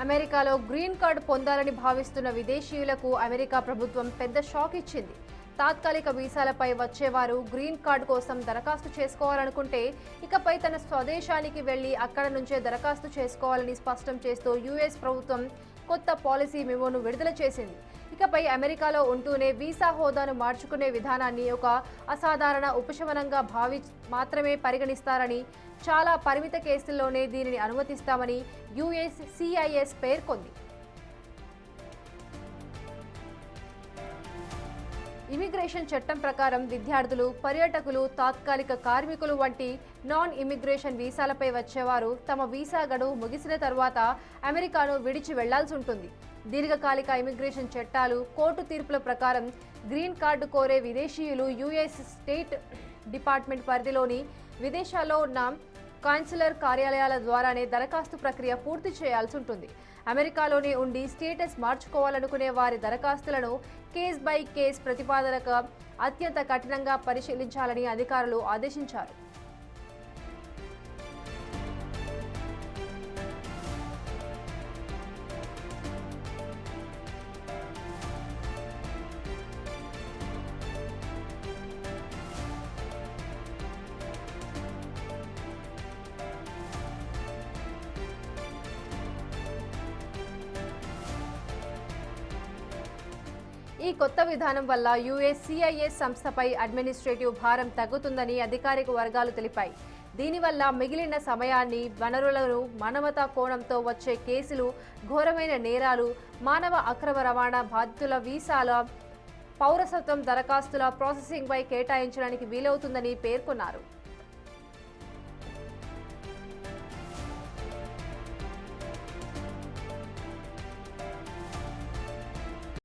అమెరికాలో green card పొందాలని భావిస్తున్న విదేశీయులకు అమెరికా ప్రభుత్వం పెద్ద షాక్ ఇచ్చింది. తాత్కాలిక వీసాలపై వచ్చేవారు గ్రీన్ కార్డు కోసం దరఖాస్తు చేసుకోవాలనుకుంటే ఇకపై తన స్వదేశానికి వెళ్లి అక్కడ నుంచే దరఖాస్తు చేసుకోవాలని స్పష్టం చేస్తూ యుఎస్ ప్రభుత్వం కొత్త పాలసీ మెమోను విడుదల చేసింది. ఇకపై అమెరికాలో ఉంటూనే వీసా హోదాను మార్చుకునే విధానాన్ని ఒక అసాధారణ ఉపశమనంగా మాత్రమే పరిగణిస్తారని, చాలా పరిమిత కేసుల్లోనే దీనిని అనుమతిస్తామని USCIS పేర్కొంది. ఇమిగ్రేషన్ చట్టం ప్రకారం విద్యార్థులు, పర్యాటకులు, తాత్కాలిక కార్మికులు వంటి నాన్ ఇమిగ్రేషన్ వీసాలపై వచ్చేవారు తమ వీసా గడువు ముగిసిన తర్వాత అమెరికాను విడిచి వెళ్లాల్సి ఉంటుంది. దీర్ఘకాలిక ఇమిగ్రేషన్ చట్టాలు, కోర్టు తీర్పుల ప్రకారం గ్రీన్ కార్డు కోరే విదేశీయులు యుఎస్ స్టేట్ డిపార్ట్మెంట్ పరిధిలోని విదేశాల్లో ఉన్న కాన్సులర్ కార్యాలయాల ద్వారానే దరఖాస్తు ప్రక్రియ పూర్తి చేయాల్సి ఉంటుంది. అమెరికాలోనే ఉండి స్టేటస్ మార్చుకోవాలనుకునే వారి దరఖాస్తులను కేస్ బై కేస్ ప్రతిపాదనగా అత్యంత కఠినంగా పరిశీలించాలని అధికారులు ఆదేశించారు. ఈ కొత్త విధానం వల్ల USCIS సంస్థపై అడ్మినిస్ట్రేటివ్ భారం తగ్గుతుందని అధికారిక వర్గాలు తెలిపాయి. దీనివల్ల మిగిలిన సమయాన్ని, వనరులను, మానవతా కోణంతో వచ్చే కేసులు, ఘోరమైన నేరాలు, మానవ అక్రమ రవాణా బాధితుల వీసాల, పౌరసత్వం దరఖాస్తుల ప్రాసెసింగ్పై కేటాయించడానికి వీలవుతుందని పేర్కొన్నారు.